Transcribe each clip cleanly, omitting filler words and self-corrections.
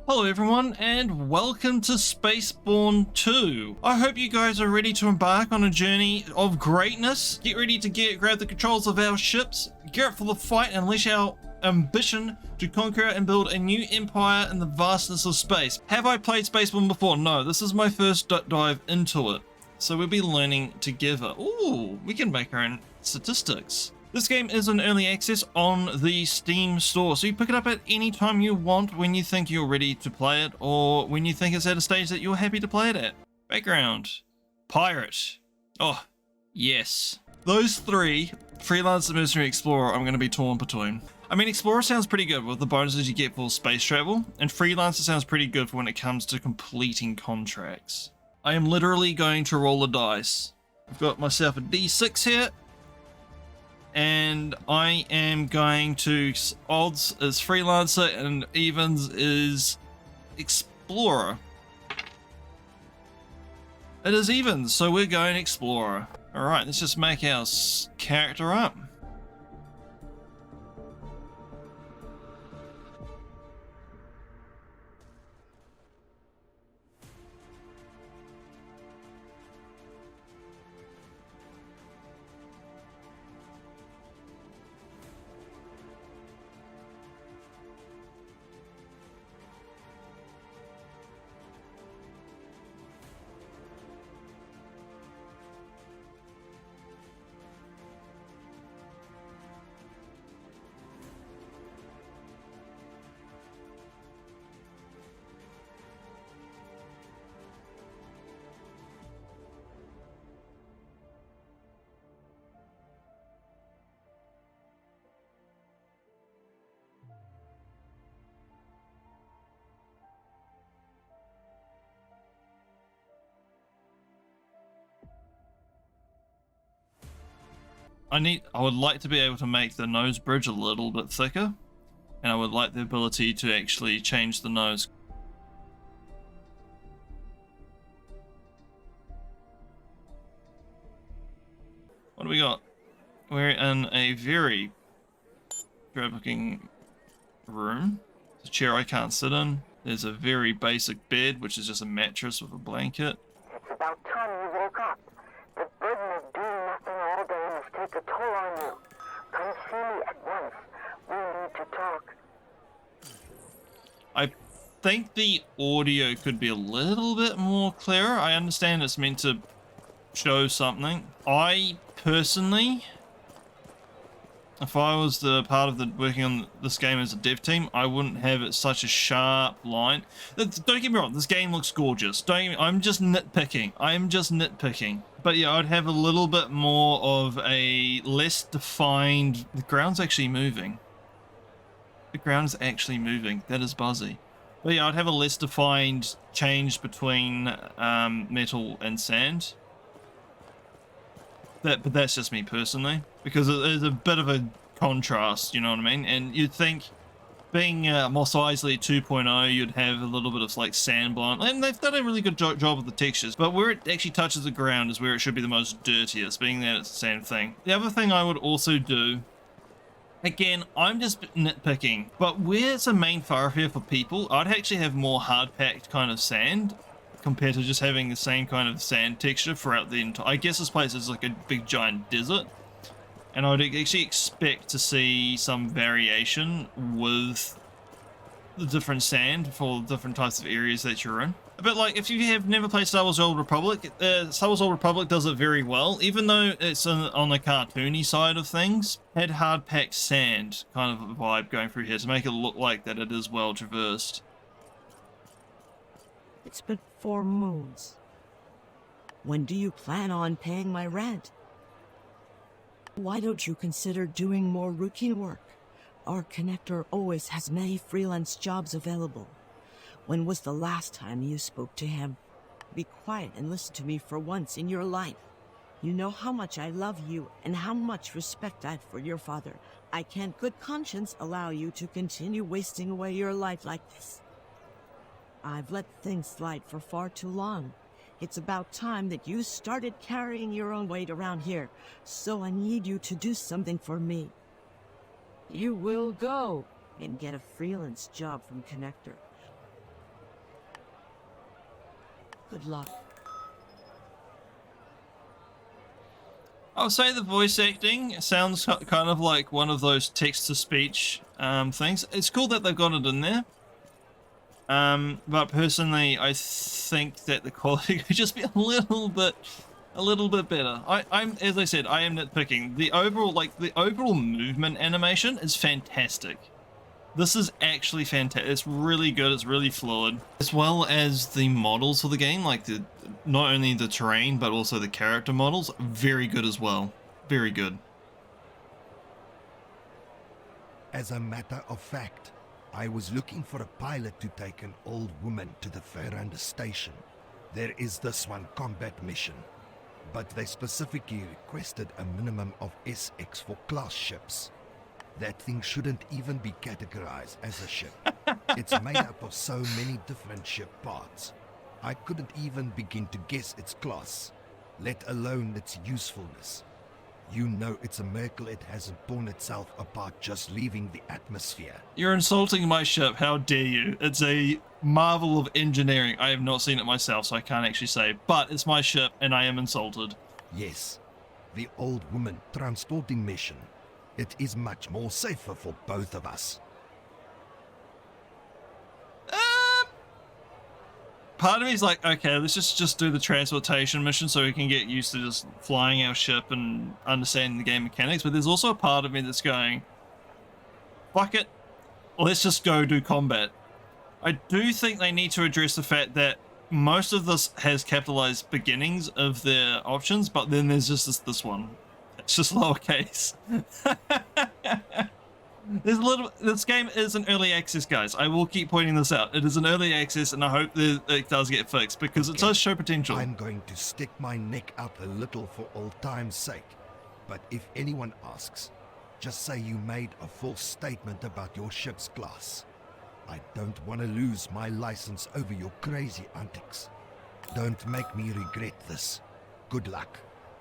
Hello everyone and welcome to SpaceBourne II. I hope you guys are ready to embark on a journey of greatness. Get ready to grab the controls of our ships, gear up for the fight and unleash our ambition to conquer and build a new empire in the vastness of space. Have I played SpaceBourne before? No, this is my first dive into it. So we'll be learning together. Ooh, we can make our own statistics. This game is in early access on the Steam store, so you pick it up at any time you want when you think you're ready to play it, or when you think it's at a stage that you're happy to play it at. Background. Pirate. Oh, yes. Those three, Freelance, Mercenary, Explorer, I'm going to be torn between. I mean, Explorer sounds pretty good with the bonuses you get for space travel, and Freelancer sounds pretty good for when it comes to completing contracts. I am literally going to roll a dice. I've got myself a D6 here. And I am going to, odds is Freelancer and evens is Explorer. It is evens, so we're going Explorer. Alright, let's just make our character up. I would like to be able to make the nose bridge a little bit thicker, and I would like the ability to actually change the nose. What do we got? We're in a very good looking room. There's a chair I can't sit in. There's a very basic bed, which is just a mattress with a blanket. It's about time you woke up. The burden of doing nothing all day must take a toll on you. Come see me at once. We need to talk. I think the audio could be a little bit more clearer. I understand it's meant to show something. I personally, if I was the part of the working on this game as a dev team, I wouldn't have it such a sharp line. Don't get me wrong, this game looks gorgeous. I'm just nitpicking. I'm just nitpicking. But yeah, I'd have a little bit more of a less defined. The ground's actually moving. The ground is actually moving. That is buzzy. But yeah, I'd have a less defined change between metal and sand. But that's just me personally, because there's a bit of a contrast, you know what I mean? And you'd think, being Mos Eisley 2.0, you'd have a little bit of like sand blonde, and they've done a really good job with the textures, but where it actually touches the ground is where it should be the most dirtiest, being that it's the same thing. The other thing I would also do, again, I'm just nitpicking, but where it's a main thoroughfare for people, I'd actually have more hard-packed kind of sand, compared to just having the same kind of sand texture throughout the entire. I guess this place is like a big giant desert, and I would actually expect to see some variation with the different sand for different types of areas that you're in. A bit like if you have never played Star Wars Old Republic, Star Wars Old Republic does it very well, even though it's on the cartoony side of things. Had hard-packed sand kind of a vibe going through here to make it look like that it is well traversed. It's been 4 moons. When do you plan on paying my rent? Why don't you consider doing more routine work? Our connector always has many freelance jobs available. When was the last time you spoke to him? Be quiet and listen to me for once in your life. You know how much I love you and how much respect I have for your father. I can't good conscience allow you to continue wasting away your life like this. I've let things slide for far too long. It's about time that you started carrying your own weight around here, so I need you to do something for me. You will go and get a freelance job from Connector. Good luck. I'll say the voice acting sounds kind of like one of those text-to-speech things. It's cool that they've got it in there. But personally, I think that the quality could just be a little bit better. I'm, as I said, I am nitpicking. The overall movement animation is fantastic. This is actually fantastic. It's really good. It's really fluid, as well as the models for the game, like not only the terrain but also the character models. Very good as well. Very good. As a matter of fact, I was looking for a pilot to take an old woman to the Ferranda station. There is this one combat mission, but they specifically requested a minimum of SX for class ships. That thing shouldn't even be categorized as a ship. It's made up of so many different ship parts. I couldn't even begin to guess its class, let alone its usefulness. You know it's a miracle it hasn't torn itself apart just leaving the atmosphere. You're insulting my ship. How dare you? It's a marvel of engineering. I have not seen it myself, so I can't actually say, but it's my ship and I am insulted. Yes, the old woman transporting mission. It is much more safer for both of us. Part of me is like, okay, let's just do the transportation mission so we can get used to just flying our ship and understanding the game mechanics. But there's also a part of me that's going, fuck it, let's just go do combat. I do think they need to address the fact that most of this has capitalized beginnings of their options, but then there's just this one. It's just lowercase. There's a little. This game is an early access, guys. I will keep pointing this out. It is an early access, and I hope that it does get fixed because it does show potential. I'm going to stick my neck out a little for old time's sake, but if anyone asks, just say you made a false statement about your ship's class. I don't want to lose my license over your crazy antics. Don't make me regret this. Good luck.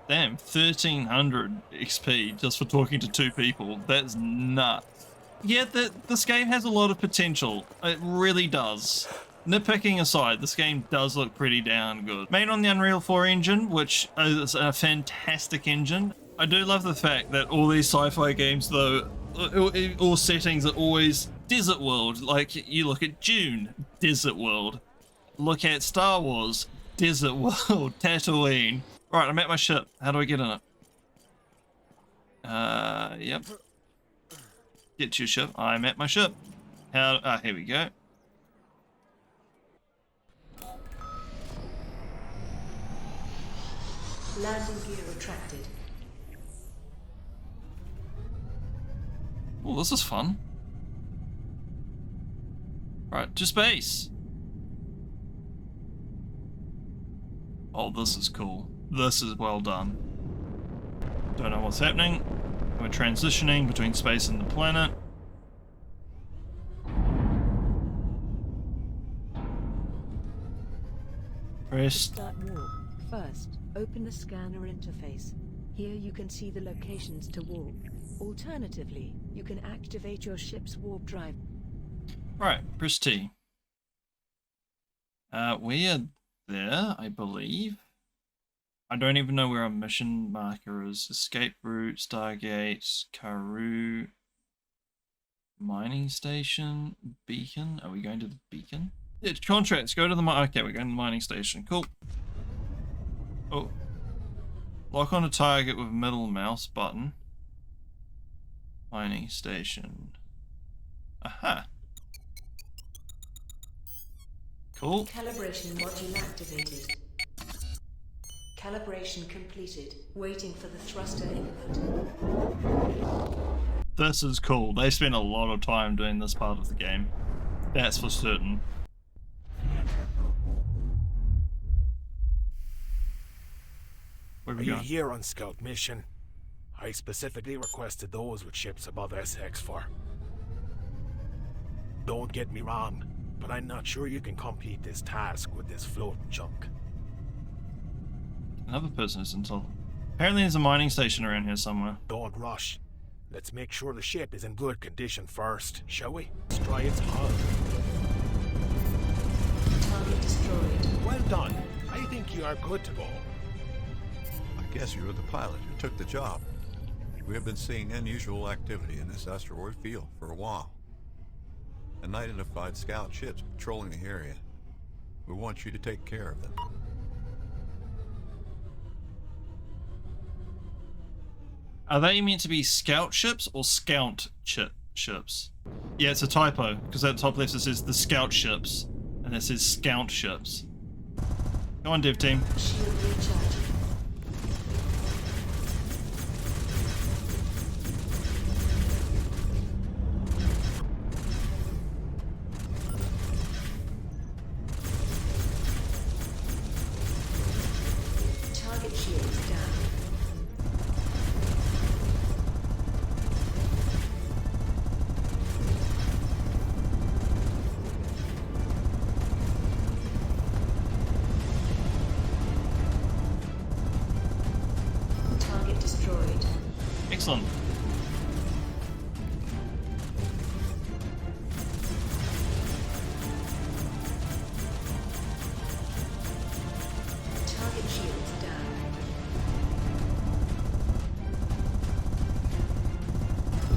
Damn, 1300 XP just for talking to two people. That's nuts. Yeah, this game has a lot of potential. It really does. Nitpicking aside, this game does look pretty damn good. Made on the Unreal 4 engine, which is a fantastic engine. I do love the fact that all these sci-fi games, though, all settings are always desert world. Like, you look at Dune, desert world. Look at Star Wars, desert world, Tatooine. Right, I'm at my ship. How do I get in it? Yep. Get to your ship. I'm at my ship. How? Here we go. Landing gear retracted. Oh, this is fun. Right, to space. Oh, this is cool. This is well done. Don't know what's happening. We're transitioning between space and the planet. Press. Start warp. First, open the scanner interface. Here you can see the locations to warp. Alternatively, you can activate your ship's warp drive. Right, press T. We are there, I believe. I don't even know where our mission marker is. Escape route, Stargate, Karoo, mining station, beacon. Are we going to the beacon? Yeah, contracts. Go to the okay, we're going to the mining station. Cool. Oh. Lock on a target with middle mouse button. Mining station. Aha. Cool. Calibration module activated. Calibration completed. Waiting for the thruster input. This is cool. They spent a lot of time doing this part of the game. That's for certain. Where are we Are you going? here on scout mission? I specifically requested those with ships above SX4. Don't get me wrong, but I'm not sure you can complete this task with this floating chunk. Another person is insulted. Apparently there's a mining station around here somewhere. Don't rush. Let's make sure the ship is in good condition first, shall we? Let's try its hull. Target destroyed. Well done. think you are good to go. I guess you were the pilot who took the job. We have been seeing unusual activity in this asteroid field for a while. Unidentified scout ships patrolling the area. We want you to take care of them. Are they meant to be scout ships or scout ships? Yeah, it's a typo, because at the top left it says the scout ships, and it says scout ships. Go on, dev team. Shield recharging. Target shields down. Target destroyed. Excellent. Target shields down.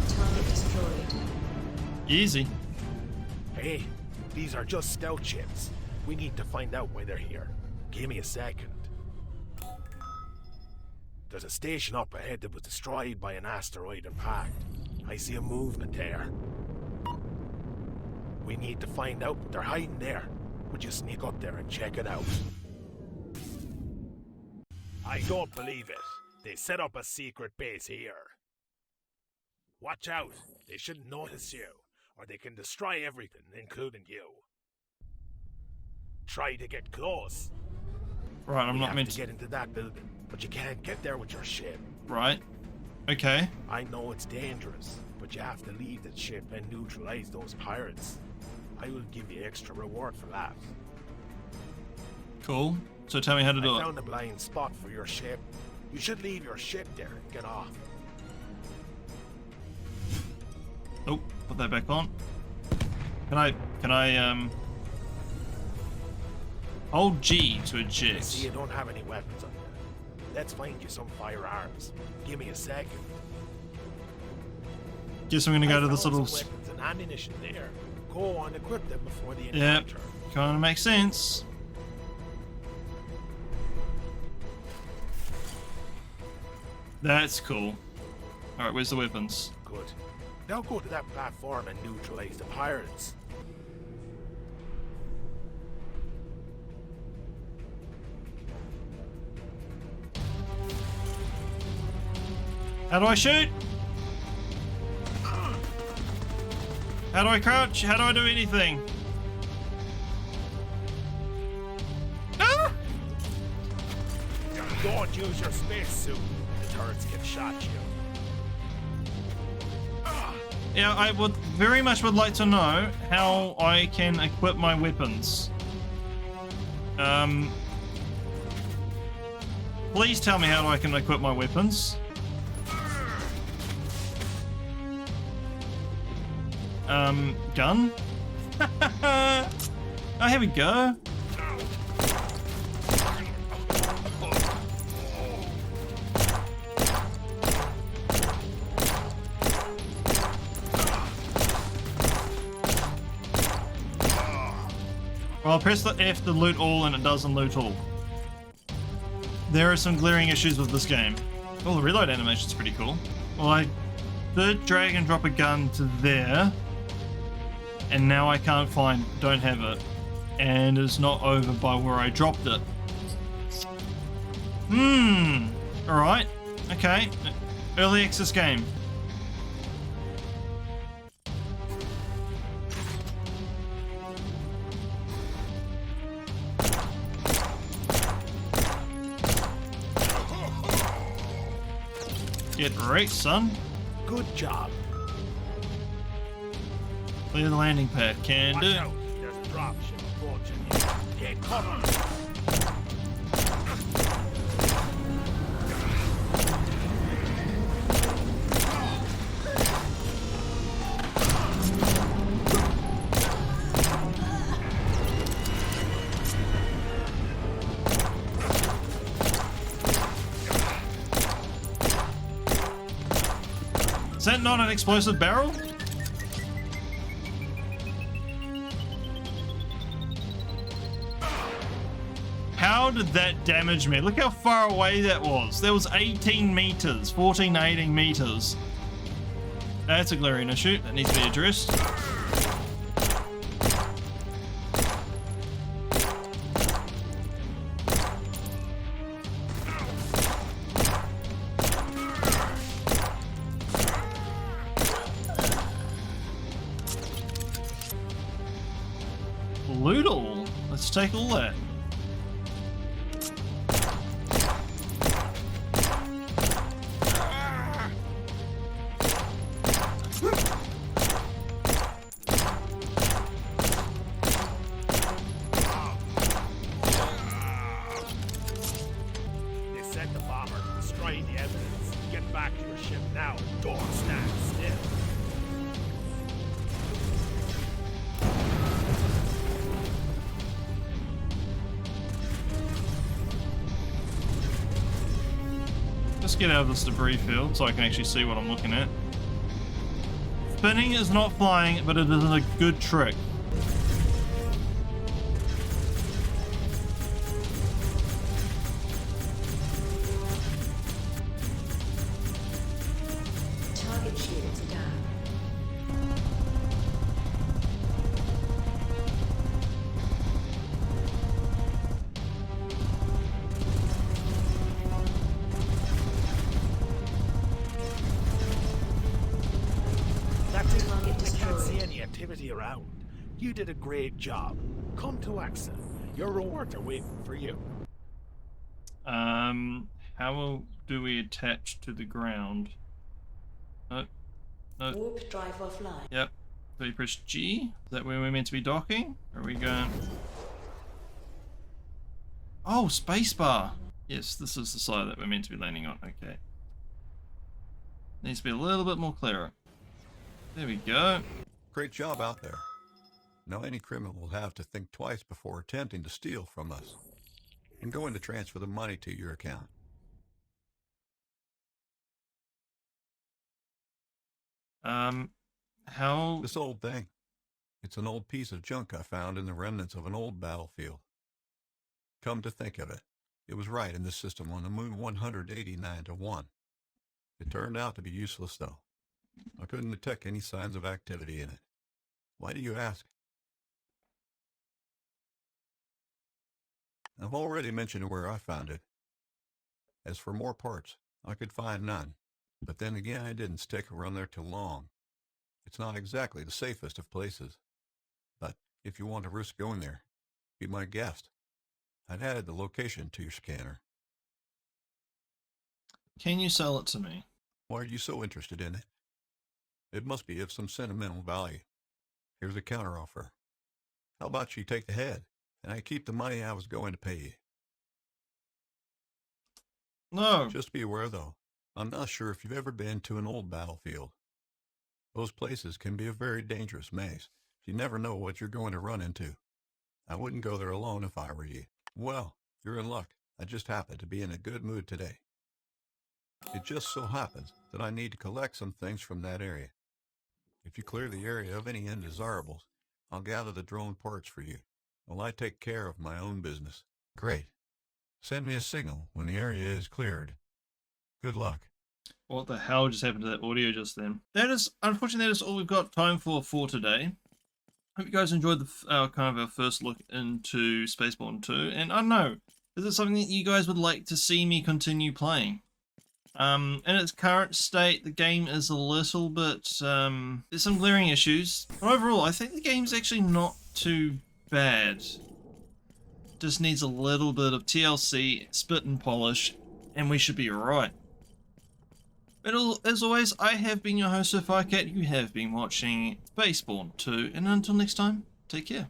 Target destroyed. Easy. Hey, these are just scout ships. We need to find out why they're here. Give me a second. There's a station up ahead that was destroyed by an asteroid impact. I see a movement there. We need to find out what they're hiding there. Would you sneak up there and check it out? I don't believe it. They set up a secret base here. Watch out. They shouldn't notice you, or they can destroy everything, including you. Try to get close. Right, I'm We not have meant to to... get into that building, but you can't get there with your ship. Right. Okay. I know it's dangerous, but you have to leave that ship and neutralize those pirates. I will give you extra reward for that. Cool. So tell me how to do I it. found a blind spot for your ship. You should leave your ship there and get off. Oh, put that back on. Can I hold G to I eject? see you don't have any weapons on you. Let's find you some firearms. Give me a second. Guess I'm gonna go I to this found little... some weapons and ammunition there. Go on, equip them before the Yep. encounter. Kinda makes sense. That's cool. Alright, where's the weapons? Good. Now go to that platform and neutralize the pirates. How do I shoot? How do I crouch? How do I do anything? Ah! Don't use your spacesuit. The turrets can shot you. Yeah, I would very much would like to know how I can equip my weapons. Please tell me how I can equip my weapons. Gun? Oh, here we go. Well, I'll press the F to loot all and it doesn't loot all. There are some glaring issues with this game. Oh, the reload animation's pretty cool. Well, I did drag and drop a gun to there, and now I can't find, don't have it, and it's not over by where I dropped it. Alright, okay. Early access game. Get wrecked, son. Good job. Clear the landing pad. Can Watch do. out. There's a drop ship approaching you. Get cover. that not an explosive barrel? How did that damage me? Look how far away that was. That was 18 meters, 14, 18 meters. That's a glaring issue that needs to be addressed. Loot all. Let's take all that. They sent the bomber, destroying the evidence. Get back to your ship now. Don't stand still. Let's get out of this debris field so I can actually see what I'm looking at. Spinning is not flying, but it is a good trick. Target shields down. That's it. Target I can't destroyed. see any activity around. You did a great job. Come to Axa. Your rewards are waiting for you. How do we attach to the ground? No. No. Warp drive offline. Yep. So you press G. Is that where we're meant to be docking? Or are we going? Oh, spacebar. Yes, this is the side that we're meant to be landing on. Okay. Needs to be a little bit more clearer. There we go. Great job out there. Now any criminal will have to think twice before attempting to steal from us. I'm going to transfer the money to your account. How? This old thing. It's an old piece of junk I found in the remnants of an old battlefield. Come to think of it, it was right in this system on the moon 189 to 1. It turned out to be useless though. I couldn't detect any signs of activity in it. Why do you ask? I've already mentioned where I found it. As for more parts, I could find none. But then again, I didn't stick around there too long. It's not exactly the safest of places. But if you want to risk going there, be my guest. I've added the location to your scanner. Can you sell it to me? Why are you so interested in it? It must be of some sentimental value. Here's a counteroffer. How about you take the head, and I keep the money I was going to pay you? No. Just be aware, though, I'm not sure if you've ever been to an old battlefield. Those places can be a very dangerous maze. You never know what you're going to run into. I wouldn't go there alone if I were you. Well, you're in luck. I just happen to be in a good mood today. It just so happens that I need to collect some things from that area. If you clear the area of any undesirables, I'll gather the drone parts for you, while I take care of my own business. Great. Send me a signal when the area is cleared. Good luck. What the hell just happened to that audio just then? That is, unfortunately, that is all we've got time for today. Hope you guys enjoyed the kind of our first look into SpaceBourne II. And I don't know, is it something that you guys would like to see me continue playing? In its current state, the game is a little bit, there's some glaring issues. But overall, I think the game's actually not too bad. Just needs a little bit of TLC, spit and polish, and we should be alright. But as always, I have been your host, SirFireCat. You have been watching SpaceBourne II, and until next time, take care.